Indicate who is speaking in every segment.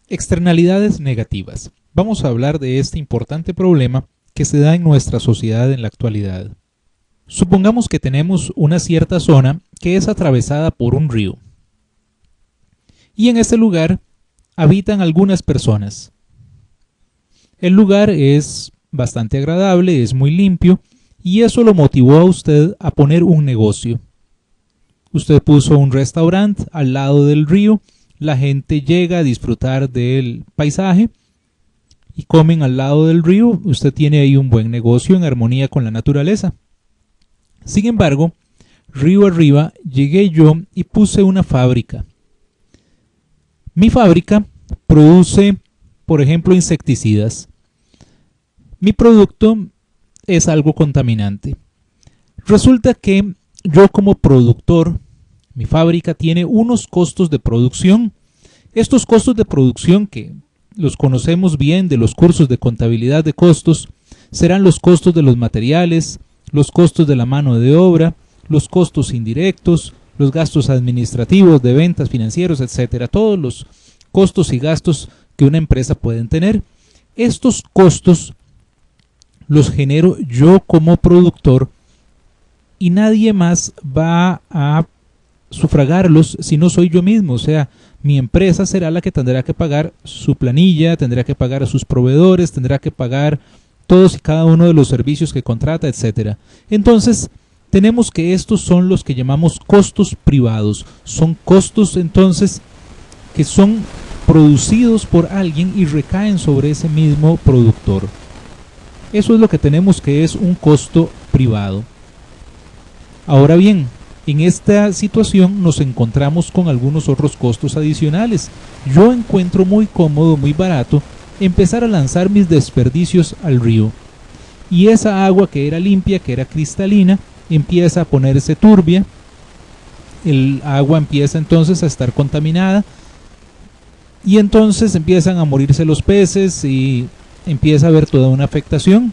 Speaker 1: Externalidades negativas. Vamos a hablar de este importante problema que se da en nuestra sociedad en la actualidad. Supongamos que tenemos una cierta zona que es atravesada por un río. Y en este lugar habitan algunas personas. El lugar es bastante agradable, es muy limpio y eso lo motivó a usted a poner un negocio. Usted puso un restaurante al lado del río. La gente llega a disfrutar del paisaje y comen al lado del río. Usted tiene ahí un buen negocio en armonía con la naturaleza. Sin embargo, río arriba llegué yo y puse una fábrica. Mi fábrica produce, por ejemplo, insecticidas. Mi producto es algo contaminante. Resulta que yo como productor, mi fábrica tiene unos costos de producción. Estos costos de producción, que los conocemos bien de los cursos de contabilidad de costos, serán los costos de los materiales, los costos de la mano de obra, los costos indirectos, los gastos administrativos, de ventas, financieros, etcétera. Todos los costos y gastos que una empresa puede tener. Estos costos los genero yo como productor y nadie más va a sufragarlos si no soy yo mismo. O sea, mi empresa será la que tendrá que pagar su planilla, tendrá que pagar a sus proveedores, tendrá que pagar todos y cada uno de los servicios que contrata, etcétera. Entonces, tenemos que estos son los que llamamos costos privados. Son costos entonces que son producidos por alguien y recaen sobre ese mismo productor. Eso es lo que tenemos, que es un costo privado. Ahora bien, en esta situación nos encontramos con algunos otros costos adicionales. Yo encuentro muy cómodo, muy barato, empezar a lanzar mis desperdicios al río. Y esa agua que era limpia, que era cristalina, empieza a ponerse turbia. El agua empieza entonces a estar contaminada. Y entonces empiezan a morirse los peces y empieza a haber toda una afectación.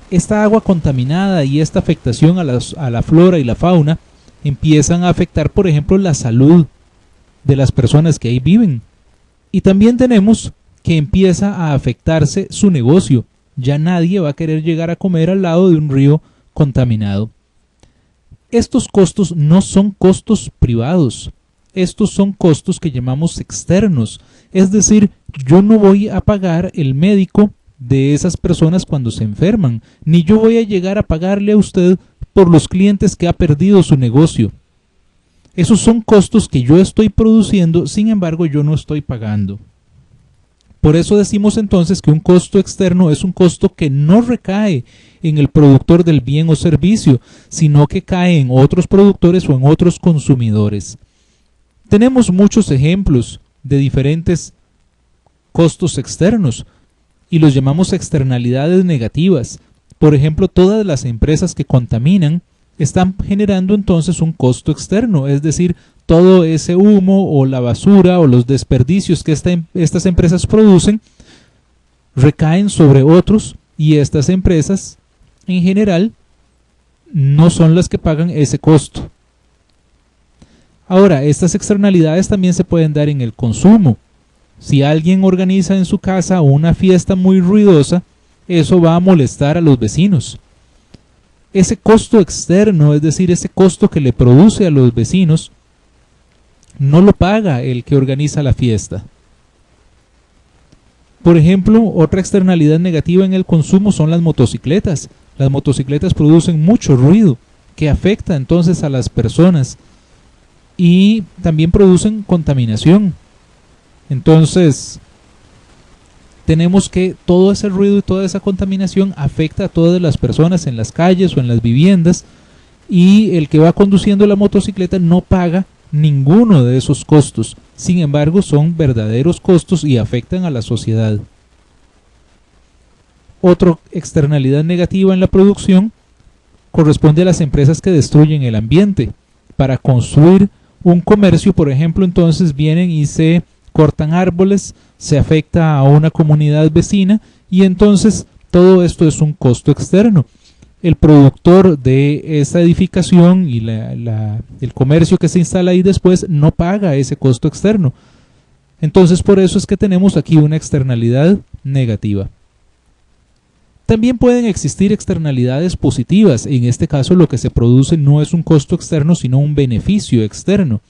Speaker 1: Esta agua contaminada y esta afectación a la flora y la fauna empiezan a afectar, por ejemplo, la salud de las personas que ahí viven. Y también tenemos que empieza a afectarse su negocio. Ya nadie va a querer llegar a comer al lado de un río contaminado. Estos costos no son costos privados. Estos son costos que llamamos externos. Es decir, yo no voy a pagar el médico de esas personas cuando se enferman, ni yo voy a llegar a pagarle a usted por los clientes que ha perdido su negocio. Esos son costos que yo estoy produciendo, sin embargo yo no estoy pagando. Por eso decimos entonces que un costo externo es un costo que no recae en el productor del bien o servicio, sino que cae en otros productores o en otros consumidores. Tenemos muchos ejemplos de diferentes costos externos y los llamamos externalidades negativas. Por ejemplo, todas las empresas que contaminan están generando entonces un costo externo, es decir, todo ese humo o la basura o los desperdicios que estas empresas producen recaen sobre otros y estas empresas en general no son las que pagan ese costo. Ahora, estas externalidades también se pueden dar en el consumo. Si alguien organiza en su casa una fiesta muy ruidosa, eso va a molestar a los vecinos. Ese costo externo, es decir, ese costo que le produce a los vecinos, no lo paga el que organiza la fiesta. Por ejemplo, otra externalidad negativa en el consumo son las motocicletas. Las motocicletas producen mucho ruido que afecta entonces a las personas y también producen contaminación. Entonces, tenemos que todo ese ruido y toda esa contaminación afecta a todas las personas en las calles o en las viviendas, y el que va conduciendo la motocicleta no paga ninguno de esos costos. Sin embargo, son verdaderos costos y afectan a la sociedad. Otra externalidad negativa en la producción corresponde a las empresas que destruyen el ambiente. Para construir un comercio, por ejemplo, entonces vienen y se cortan árboles, se afecta a una comunidad vecina y entonces todo esto es un costo externo. El productor de esa edificación y el comercio que se instala ahí después no paga ese costo externo. Entonces por eso es que tenemos aquí una externalidad negativa. También pueden existir externalidades positivas. En este caso lo que se produce no es un costo externo, sino un beneficio externo.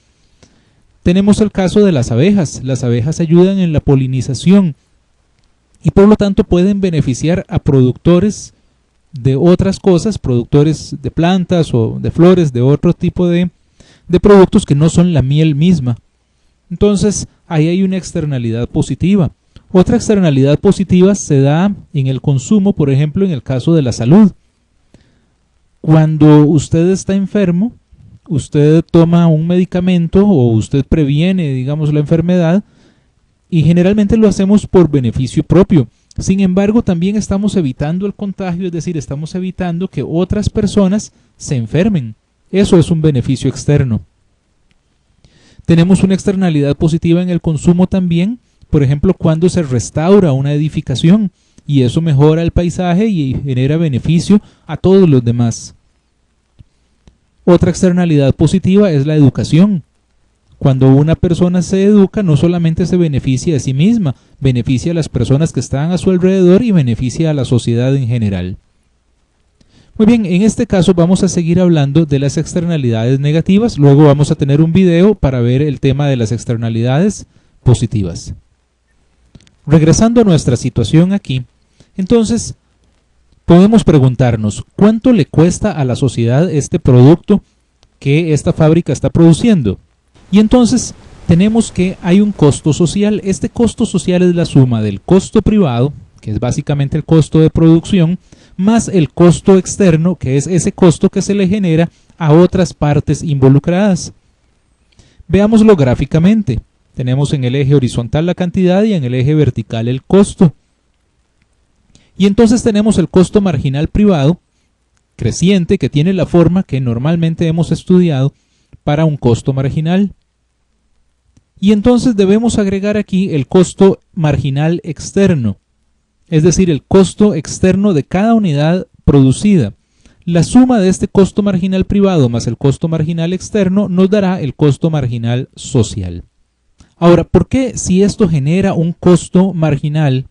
Speaker 1: Tenemos el caso de las abejas. Las abejas ayudan en la polinización y por lo tanto pueden beneficiar a productores de otras cosas, productores de plantas o de flores, de otro tipo de productos que no son la miel misma. Entonces ahí hay una externalidad positiva. Otra externalidad positiva se da en el consumo, por ejemplo, en el caso de la salud. Cuando usted está enfermo, usted toma un medicamento o usted previene, digamos, la enfermedad y generalmente lo hacemos por beneficio propio. Sin embargo, también estamos evitando el contagio, es decir, estamos evitando que otras personas se enfermen. Eso es un beneficio externo. Tenemos una externalidad positiva en el consumo también, por ejemplo, cuando se restaura una edificación y eso mejora el paisaje y genera beneficio a todos los demás. Otra externalidad positiva es la educación. Cuando una persona se educa, no solamente se beneficia a sí misma, beneficia a las personas que están a su alrededor y beneficia a la sociedad en general. Muy bien, en este caso vamos a seguir hablando de las externalidades negativas, luego vamos a tener un video para ver el tema de las externalidades positivas. Regresando a nuestra situación aquí, entonces podemos preguntarnos, ¿cuánto le cuesta a la sociedad este producto que esta fábrica está produciendo? Y entonces tenemos que hay un costo social. Este costo social es la suma del costo privado, que es básicamente el costo de producción, más el costo externo, que es ese costo que se le genera a otras partes involucradas. Veámoslo gráficamente. Tenemos en el eje horizontal la cantidad y en el eje vertical el costo. Y entonces tenemos el costo marginal privado creciente que tiene la forma que normalmente hemos estudiado para un costo marginal. Y entonces debemos agregar aquí el costo marginal externo, es decir, el costo externo de cada unidad producida. La suma de este costo marginal privado más el costo marginal externo nos dará el costo marginal social. Ahora, ¿por qué si esto genera un costo marginal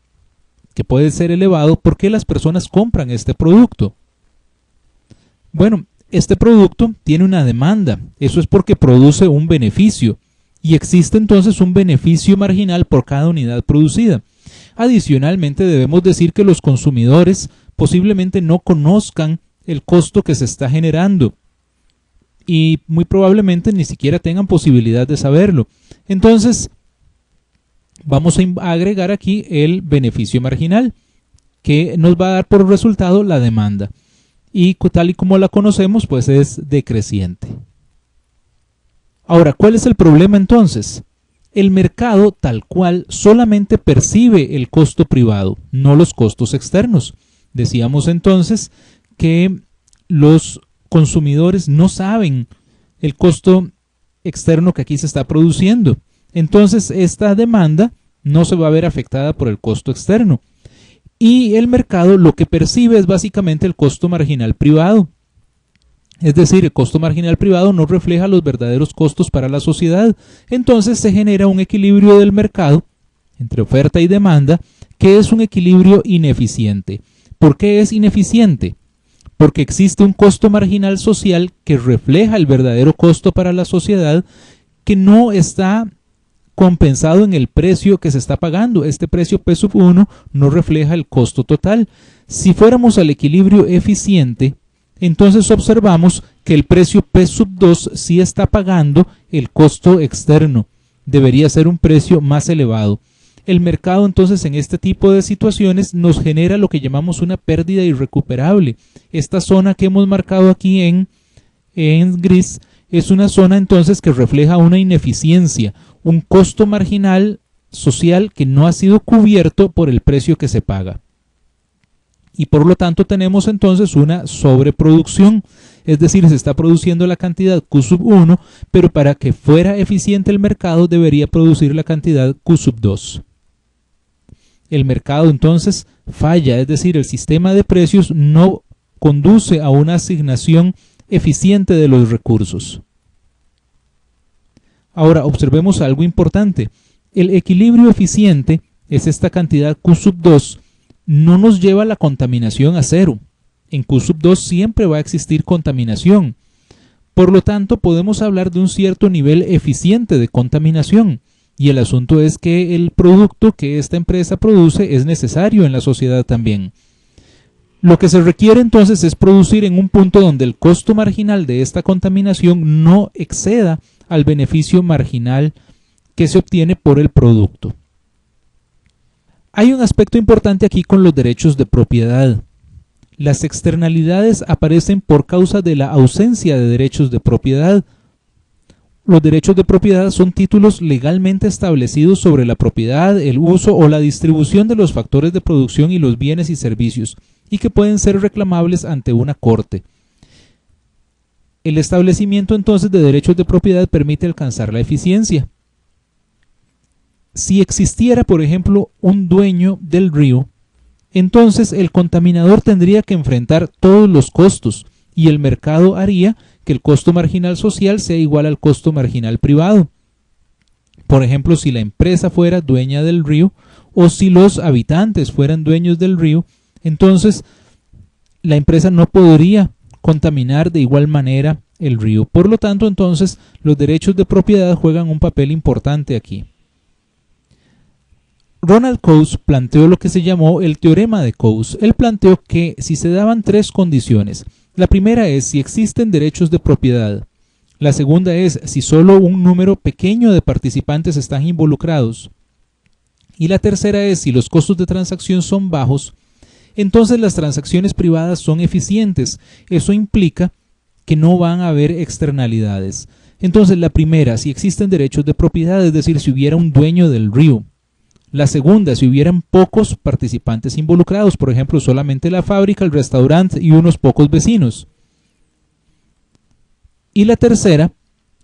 Speaker 1: que puede ser elevado, por qué las personas compran este producto? Bueno, este producto tiene una demanda, eso es porque produce un beneficio y existe entonces un beneficio marginal por cada unidad producida. Adicionalmente debemos decir que los consumidores posiblemente no conozcan el costo que se está generando y muy probablemente ni siquiera tengan posibilidad de saberlo. Entonces vamos a agregar aquí el beneficio marginal que nos va a dar por resultado la demanda y tal y como la conocemos pues es decreciente. Ahora, ¿cuál es el problema entonces? El mercado tal cual solamente percibe el costo privado, no los costos externos. Decíamos entonces que los consumidores no saben el costo externo que aquí se está produciendo. Entonces esta demanda no se va a ver afectada por el costo externo. Y el mercado lo que percibe es básicamente el costo marginal privado. Es decir, el costo marginal privado no refleja los verdaderos costos para la sociedad. Entonces se genera un equilibrio del mercado entre oferta y demanda que es un equilibrio ineficiente. ¿Por qué es ineficiente? Porque existe un costo marginal social que refleja el verdadero costo para la sociedad que no está compensado en el precio que se está pagando. Este precio P1 no refleja el costo total. Si fuéramos al equilibrio eficiente, entonces observamos que el precio P2 sí está pagando el costo externo. Debería ser un precio más elevado. El mercado entonces en este tipo de situaciones nos genera lo que llamamos una pérdida irrecuperable. Esta zona que hemos marcado aquí en gris es una zona entonces que refleja una ineficiencia, un costo marginal social que no ha sido cubierto por el precio que se paga. Y por lo tanto tenemos entonces una sobreproducción, es decir, se está produciendo la cantidad Q1, pero para que fuera eficiente el mercado debería producir la cantidad Q2. El mercado entonces falla, es decir, el sistema de precios no conduce a una asignación eficiente de los recursos. Ahora observemos algo importante. El equilibrio eficiente es esta cantidad Q sub 2, no nos lleva a la contaminación a cero. En Q sub 2 siempre va a existir contaminación. Por lo tanto, podemos hablar de un cierto nivel eficiente de contaminación. Y el asunto es que el producto que esta empresa produce es necesario en la sociedad también. Lo que se requiere entonces es producir en un punto donde el costo marginal de esta contaminación no exceda al beneficio marginal que se obtiene por el producto. Hay un aspecto importante aquí con los derechos de propiedad. Las externalidades aparecen por causa de la ausencia de derechos de propiedad. Los derechos de propiedad son títulos legalmente establecidos sobre la propiedad, el uso o la distribución de los factores de producción y los bienes y servicios, y que pueden ser reclamables ante una corte. El establecimiento entonces de derechos de propiedad permite alcanzar la eficiencia. Si existiera, por ejemplo, un dueño del río, entonces el contaminador tendría que enfrentar todos los costos y el mercado haría que el costo marginal social sea igual al costo marginal privado. Por ejemplo, si la empresa fuera dueña del río o si los habitantes fueran dueños del río, entonces la empresa no podría contaminar de igual manera el río. Por lo tanto, entonces los derechos de propiedad juegan un papel importante aquí. Ronald Coase planteó lo que se llamó el teorema de Coase. Él planteó que si se daban tres condiciones, la primera es si existen derechos de propiedad, la segunda es si solo un número pequeño de participantes están involucrados y la tercera es si los costos de transacción son bajos, entonces las transacciones privadas son eficientes. Eso implica que no van a haber externalidades. Entonces la primera, si existen derechos de propiedad, es decir, si hubiera un dueño del río. La segunda, si hubieran pocos participantes involucrados, por ejemplo, solamente la fábrica, el restaurante y unos pocos vecinos. Y la tercera,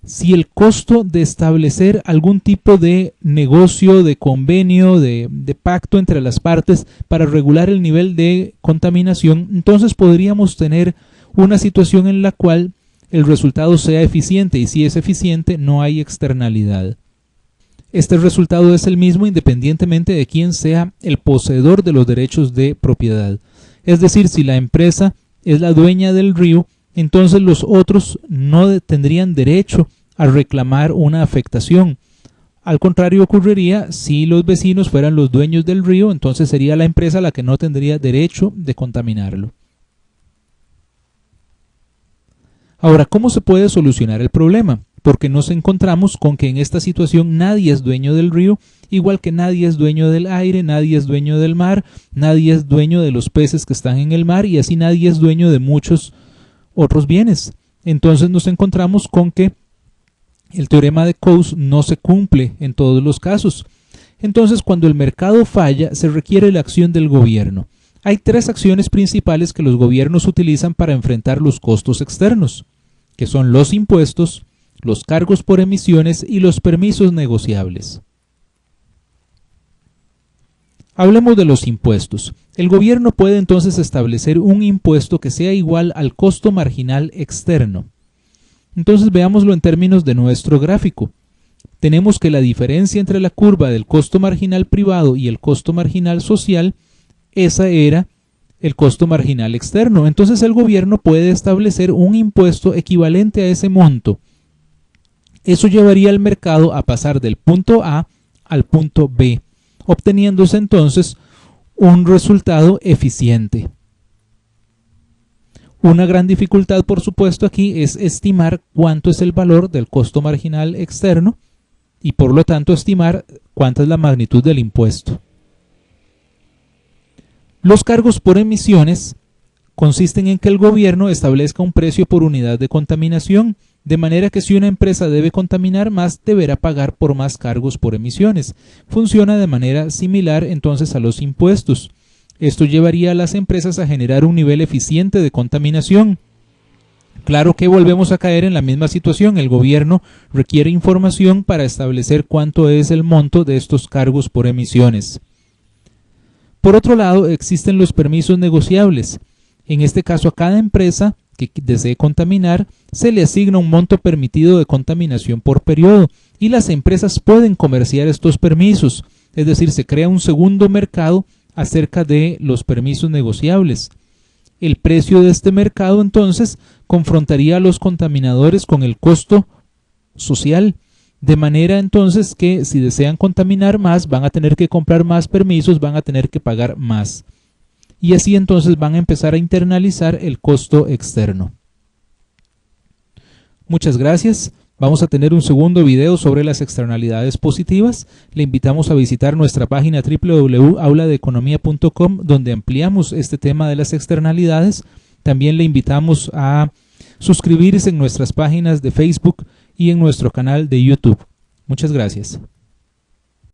Speaker 1: si el costo de establecer algún tipo de negocio, de convenio, de pacto entre las partes para regular el nivel de contaminación, entonces podríamos tener una situación en la cual el resultado sea eficiente y si es eficiente no hay externalidad. Este resultado es el mismo independientemente de quién sea el poseedor de los derechos de propiedad. Es decir, si la empresa es la dueña del río, entonces los otros no tendrían derecho a reclamar una afectación. Al contrario ocurriría si los vecinos fueran los dueños del río, entonces sería la empresa la que no tendría derecho de contaminarlo. Ahora, ¿cómo se puede solucionar el problema? Porque nos encontramos con que en esta situación nadie es dueño del río, igual que nadie es dueño del aire, nadie es dueño del mar, nadie es dueño de los peces que están en el mar y así nadie es dueño de muchos otros bienes. Entonces nos encontramos con que el teorema de Coase no se cumple en todos los casos. Entonces, cuando el mercado falla, se requiere la acción del gobierno. Hay tres acciones principales que los gobiernos utilizan para enfrentar los costos externos, que son los impuestos, los cargos por emisiones y los permisos negociables. Hablemos de los impuestos. El gobierno puede entonces establecer un impuesto que sea igual al costo marginal externo. Entonces veámoslo en términos de nuestro gráfico. Tenemos que la diferencia entre la curva del costo marginal privado y el costo marginal social, esa era el costo marginal externo. Entonces el gobierno puede establecer un impuesto equivalente a ese monto. Eso llevaría al mercado a pasar del punto A al punto B, obteniéndose entonces un resultado eficiente. Una gran dificultad, por supuesto, aquí es estimar cuánto es el valor del costo marginal externo y por lo tanto estimar cuánta es la magnitud del impuesto. Los cargos por emisiones consisten en que el gobierno establezca un precio por unidad de contaminación, de manera que si una empresa debe contaminar más, deberá pagar por más cargos por emisiones. Funciona de manera similar entonces a los impuestos. Esto llevaría a las empresas a generar un nivel eficiente de contaminación. Claro que volvemos a caer en la misma situación. El gobierno requiere información para establecer cuánto es el monto de estos cargos por emisiones. Por otro lado, existen los permisos negociables. En este caso, a cada empresa que desee contaminar, se le asigna un monto permitido de contaminación por periodo. y las empresas pueden comerciar estos permisos, es decir, se crea un segundo mercado acerca de los permisos negociables. El precio de este mercado entonces confrontaría a los contaminadores con el costo social, de manera entonces que si desean contaminar más van a tener que comprar más permisos, van a tener que pagar más. Y así entonces van a empezar a internalizar el costo externo. Muchas gracias. Vamos a tener un segundo video sobre las externalidades positivas. Le invitamos a visitar nuestra página www.auladeeconomia.com, donde ampliamos este tema de las externalidades. También le invitamos a suscribirse en nuestras páginas de Facebook y en nuestro canal de YouTube. Muchas gracias.